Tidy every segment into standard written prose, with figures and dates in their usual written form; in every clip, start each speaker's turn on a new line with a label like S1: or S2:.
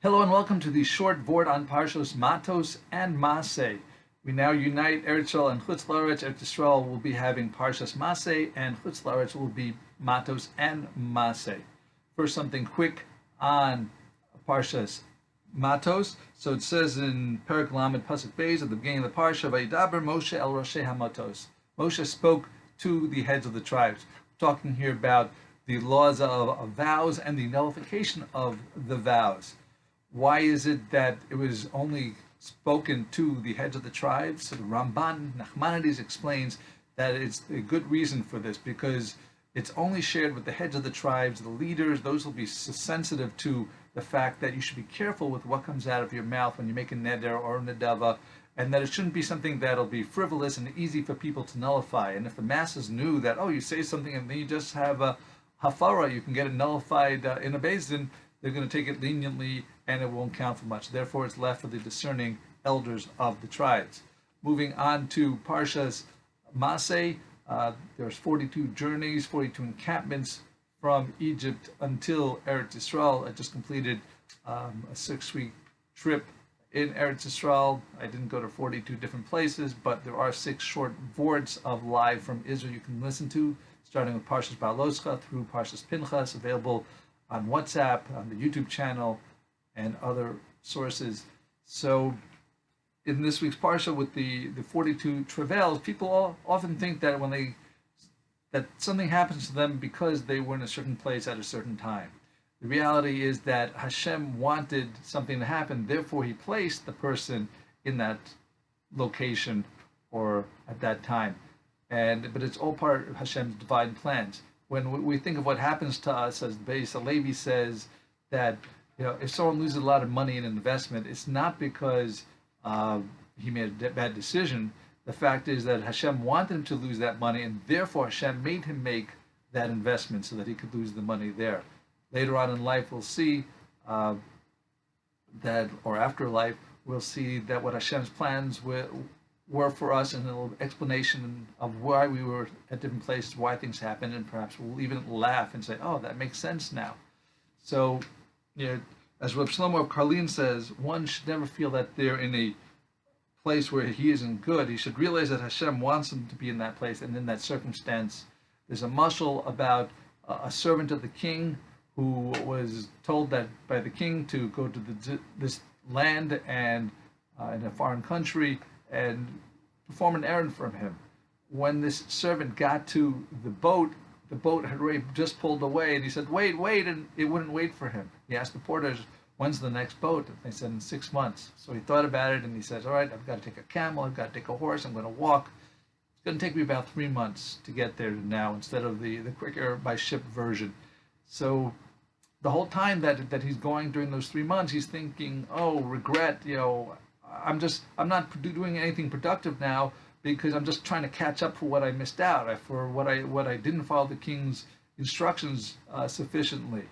S1: Hello and welcome to the short Vort on Parshos Matos and Massei. We now unite Eretz Yisrael and Chutz La'aretz. Eretz Yisrael will be having Parshas Massei and Chutz La'aretz will be Matos and Massei. First, something quick on Parshas Matos. So it says in Perek Lamed Pasuk Beis at the beginning of the Parsha, Vayidaber Moshe el Roshei HaMatos. Moshe spoke to the heads of the tribes. We're talking here about the laws of vows and the nullification of the vows. Why is it that it was only spoken to the heads of the tribes? So the Ramban, Nachmanides explains that it's a good reason for this because it's only shared with the heads of the tribes, the leaders. Those will be sensitive to the fact that you should be careful with what comes out of your mouth when you make a neder or a nedava, and that it shouldn't be something that'll be frivolous and easy for people to nullify. And if the masses knew that, oh, you say something and then you just have a hafara, you can get it nullified in a beis din, they're going to take it leniently and it won't count for much. Therefore, it's left for the discerning elders of the tribes. Moving on to Parshas Massei, there's 42 journeys, 42 encampments from Egypt until Eretz Yisrael. I just completed a 6-week trip in Eretz Yisrael. I didn't go to 42 different places, but there are 6 short vorts of live from Israel you can listen to, starting with Parshas Baal through Parshas Pinchas, available on WhatsApp, on the YouTube channel, and other sources. So in this week's Parsha with the 42 travails, people often think that that something happens to them because they were in a certain place at a certain time. The reality is that Hashem wanted something to happen, therefore he placed the person in that location or at that time. But it's all part of Hashem's divine plans. When we think of what happens to us, as the Levy says, that if someone loses a lot of money in an investment, it's not because he made a bad decision. The fact is that Hashem wanted him to lose that money, and therefore Hashem made him make that investment so that he could lose the money there. Later on in life, we'll see that, or after life, we'll see that what Hashem's plans were for us, and a little explanation of why we were at different places, why things happened, and perhaps we'll even laugh and say, oh, that makes sense now. So, as Rav Shlomo of Karlin says, one should never feel that they're in a place where he isn't good. He should realize that Hashem wants him to be in that place and in that circumstance. There's a Moshol about a servant of the king who was told that by the king to go to this land and in a foreign country and perform an errand for him. When this servant got to the boat had already just pulled away, and he said, wait, and it wouldn't wait for him. He asked the porters, when's the next boat? And they said, in 6 months. So he thought about it, and he says, all right, I've got to take a camel, I've got to take a horse, I'm going to walk. It's going to take me about 3 months to get there now, instead of the quicker by ship version. So the whole time that he's going during those 3 months, he's thinking, oh, regret, I'm not doing anything productive now because I'm just trying to catch up for what I missed out, for what I didn't follow the king's instructions sufficiently.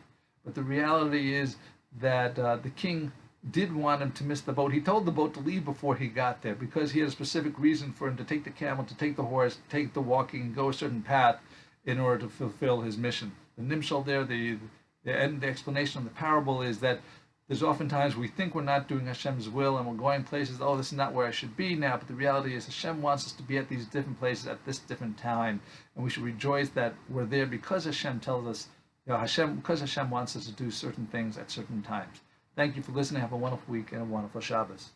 S1: But the reality is that the king did want him to miss the boat. He told the boat to leave before he got there because he had a specific reason for him to take the camel, to take the horse, take the walking, and go a certain path in order to fulfill his mission. The nimshal there, the explanation of the parable is that there's oftentimes we think we're not doing Hashem's will and we're going places, oh, this is not where I should be now, but the reality is Hashem wants us to be at these different places at this different time, and we should rejoice that we're there because Hashem tells us, because Hashem wants us to do certain things at certain times. Thank you for listening. Have a wonderful week and a wonderful Shabbos.